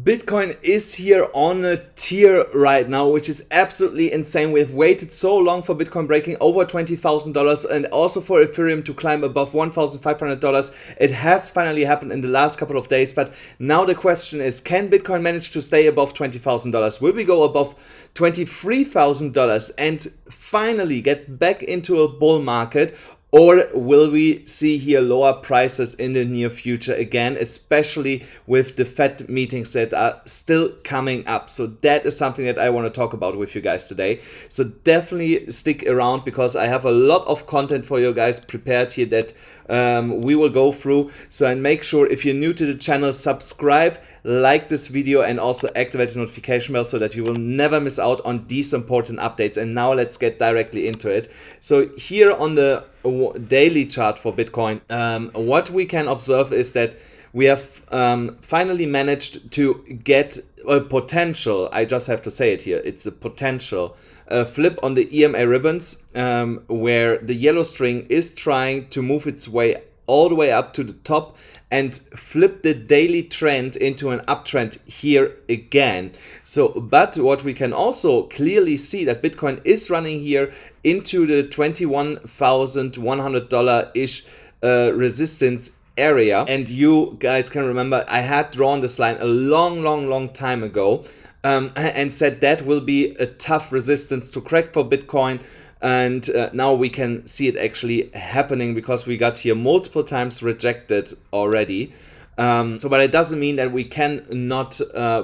Bitcoin is here on a tear right now, which is absolutely insane. We've waited so long for Bitcoin breaking over $20,000 and also for Ethereum to climb above $1,500. It has finally happened in the last couple of days, but now the question is, can Bitcoin manage to stay above $20,000? Will we go above $23,000 and finally get back into a bull market? Or will we see here lower prices in the near future again, especially with the Fed meetings that are still coming up? So that is something that I want to talk about with you guys today. So definitely stick around because I have a lot of content for you guys prepared here that we will go through. So and make sure if you're new to the channel, subscribe, like this video and also activate the notification bell so that you will never miss out on these important updates. And now let's get directly into it. So here on the daily chart for Bitcoin, what we can observe is that we have finally managed to get a potential, I just have to say it here, it's a potential flip on the EMA ribbons, where the yellow string is trying to move its way all the way up to the top and flip the daily trend into an uptrend here again. So, but what we can also clearly see that Bitcoin is running here into the $21,100-ish resistance area. And you guys can remember I had drawn this line a long time ago and said that will be a tough resistance to crack for Bitcoin. And now we can see it actually happening because we got here multiple times rejected already. But it doesn't mean that we can not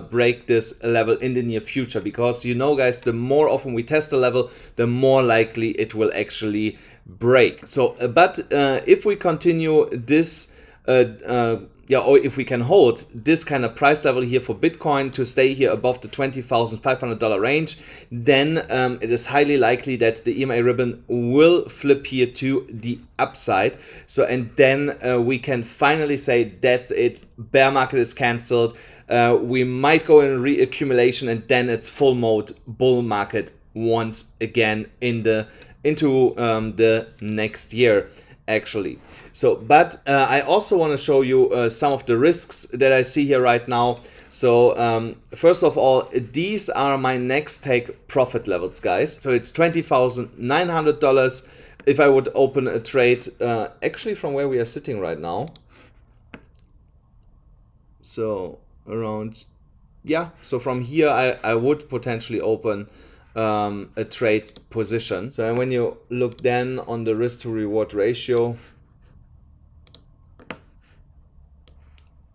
break this level in the near future, because you know guys, the more often we test the level, the more likely it will actually break. So but if we continue this or if we can hold this kind of price level here for Bitcoin to stay here above the $20,500 range, then it is highly likely that the EMA ribbon will flip here to the upside. So, and then we can finally say that's it, bear market is cancelled. We might go in reaccumulation and then it's full mode bull market once again into the next year actually. So, but I also want to show you some of the risks that I see here right now. So first of all, these are my next take profit levels, guys. So it's $20,900 if I would open a trade actually from where we are sitting right now. So around, yeah, so from here I would potentially open a trade position. So when you look then on the risk to reward ratio,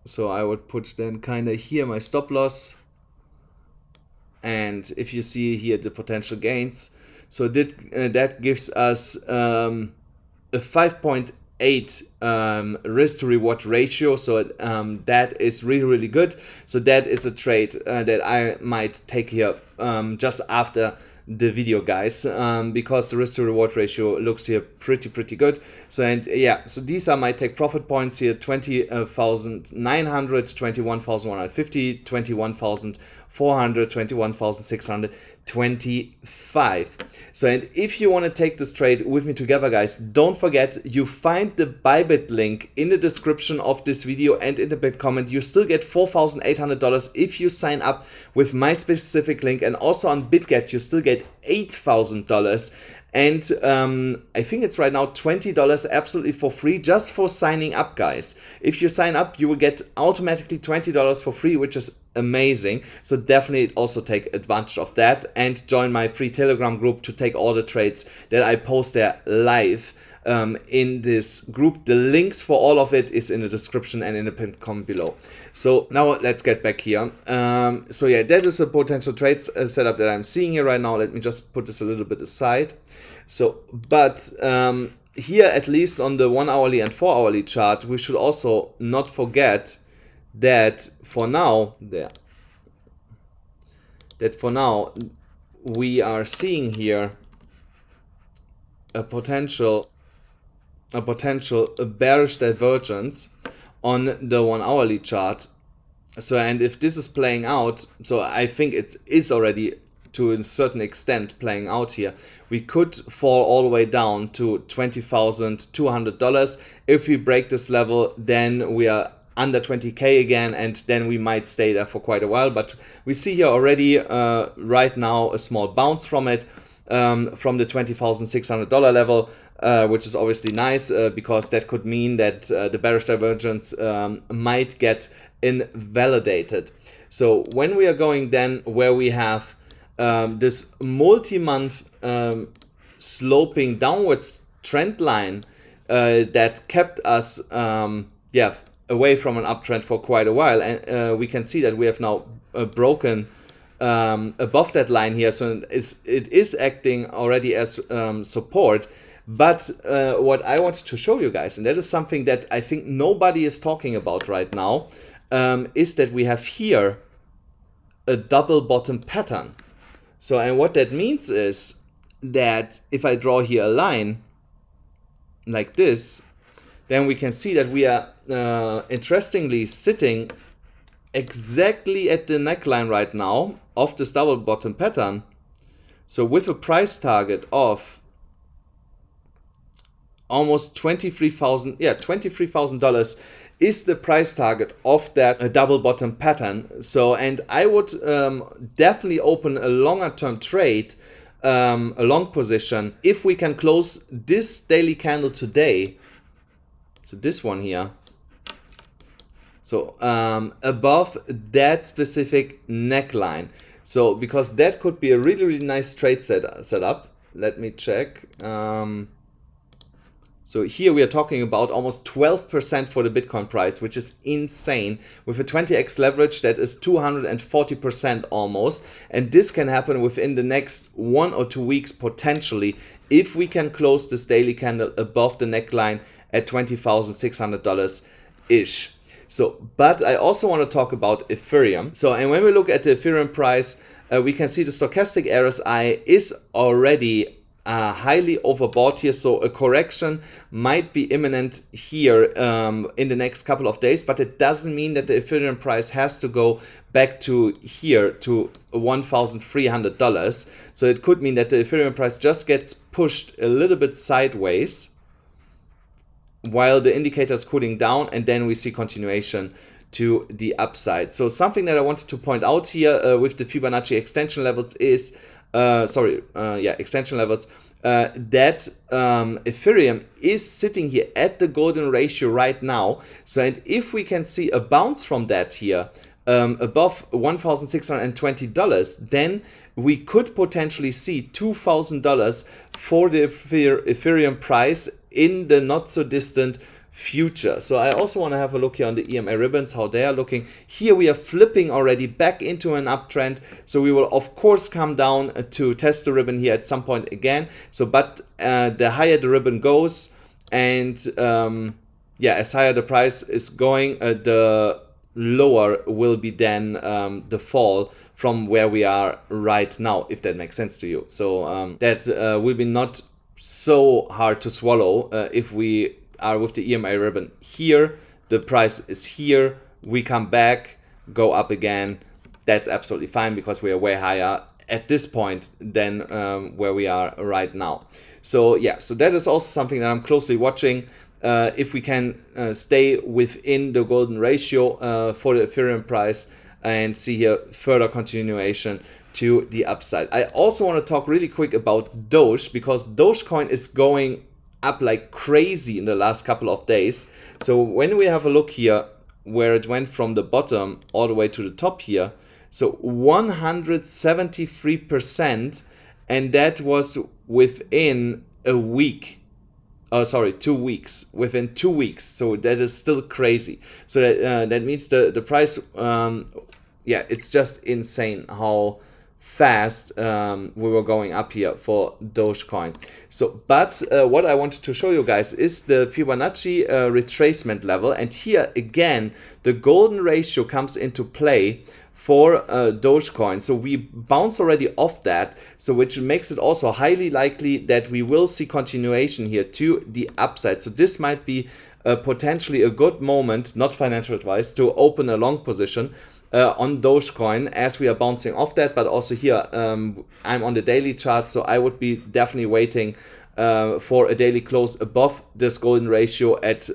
so I would put then kind of here my stop loss, and if you see here the potential gains, so that gives us a 5.8 risk to reward ratio. So that is really good. So that is a trade that I might take here just after the video, guys, because the risk to reward ratio looks here pretty good. So, and yeah, so these are my take profit points here: 20,900, 21,150, 21,400, 21,625. So, and if you want to take this trade with me together, guys, don't forget you find the BYBIT link in the description of this video and in the bit comment. You still get $4,800 if you sign up with my specific link, and also on BitGet you still get $8,000. And I think it's right now $20 absolutely for free just for signing up, guys. If you sign up, you will get automatically $20 for free, which is amazing. So definitely also take advantage of that and join my free Telegram group to take all the trades that I post there live in this group. The links for all of it is in the description and in the pinned comment below. So now let's get back here. So yeah, that is a potential trade setup that I'm seeing here right now. Let me just put this a little bit aside. So, but here, at least on the 1 hourly and 4 hourly chart, we should also not forget that for now, we are seeing here a potential bearish divergence on the 1 hourly chart. So, and if this is playing out, so I think it is already to a certain extent playing out here, we could fall all the way down to $20,200. If we break this level, then we are under 20k again, and then we might stay there for quite a while. But we see here already right now a small bounce from it, from the $20,600 level, which is obviously nice, because that could mean that the bearish divergence might get invalidated. So when we are going then where we have this multi-month sloping downwards trend line that kept us away from an uptrend for quite a while, and we can see that we have now broken above that line here, so it is acting already as support. But what I wanted to show you guys, and that is something that I think nobody is talking about right now, is that we have here a double bottom pattern. So, and what that means is that if I draw here a line like this, then we can see that we are interestingly sitting exactly at the neckline right now of this double bottom pattern. So with a price target of almost $23,000 is the price target of that double bottom pattern. So, and I would definitely open a longer term trade, a long position, if we can close this daily candle today. So this one here. So above that specific neckline. So because that could be a really, really nice trade setup. Let me check. So here we are talking about almost 12% for the Bitcoin price, which is insane. With a 20x leverage, that is 240% almost. And this can happen within the next 1 or 2 weeks potentially, if we can close this daily candle above the neckline at $20,600-ish. So, but I also want to talk about Ethereum. So, and when we look at the Ethereum price, we can see the stochastic RSI is already highly overbought here, so a correction might be imminent here in the next couple of days, but it doesn't mean that the Ethereum price has to go back to here to $1,300. So it could mean that the Ethereum price just gets pushed a little bit sideways while the indicator is cooling down, and then we see continuation to the upside. So something that I wanted to point out here with the Fibonacci extension levels is extension levels, that Ethereum is sitting here at the golden ratio right now. So, and if we can see a bounce from that here above $1,620, then we could potentially see $2,000 for the Ethereum price in the not so distant future. So I also want to have a look here on the EMA ribbons, how they are looking. Here we are flipping already back into an uptrend. So we will of course come down to test the ribbon here at some point again. So, but the higher the ribbon goes, and as higher the price is going, the lower will be then the fall from where we are right now, if that makes sense to you. So that will be not so hard to swallow if we are with the EMA ribbon here, the price is here, we come back, go up again. That's absolutely fine, because we are way higher at this point than where we are right now. So yeah, so that is also something that I'm closely watching. If we can stay within the golden ratio for the Ethereum price, and see here further continuation to the upside. I also want to talk really quick about Doge, because Dogecoin is going up like crazy in the last couple of days. So when we have a look here where it went from the bottom all the way to the top here, so 173%, and that was within a week. Oh, sorry, 2 weeks. Within 2 weeks. So that is still crazy. So that means the price, it's just insane how fast we were going up here for Dogecoin. So, but what I wanted to show you guys is the Fibonacci retracement level, and here again the golden ratio comes into play for Dogecoin. So we bounce already off that, so which makes it also highly likely that we will see continuation here to the upside. So this might be potentially a good moment, not financial advice, to open a long position on Dogecoin as we are bouncing off that. But also here I'm on the daily chart, so I would be definitely waiting for a daily close above this golden ratio at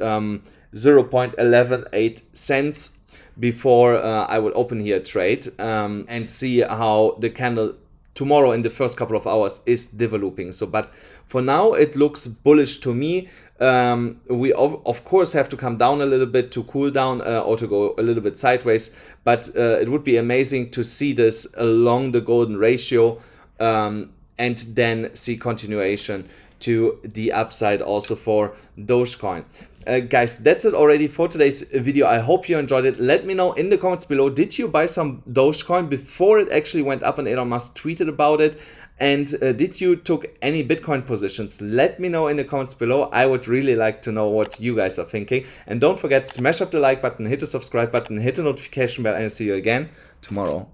0.118 cents before I would open here a trade and see how the candle tomorrow in the first couple of hours is developing. So, but for now it looks bullish to me. We of course have to come down a little bit to cool down or to go a little bit sideways, but it would be amazing to see this along the golden ratio and then see continuation to the upside also for Dogecoin. Guys, that's it already for today's video. I hope you enjoyed it. Let me know in the comments below, did you buy some Dogecoin before it actually went up and Elon Musk tweeted about it? And did you took any Bitcoin positions? Let me know in the comments below. I would really like to know what you guys are thinking. And don't forget, smash up the like button, hit the subscribe button, hit the notification bell, and I'll see you again tomorrow.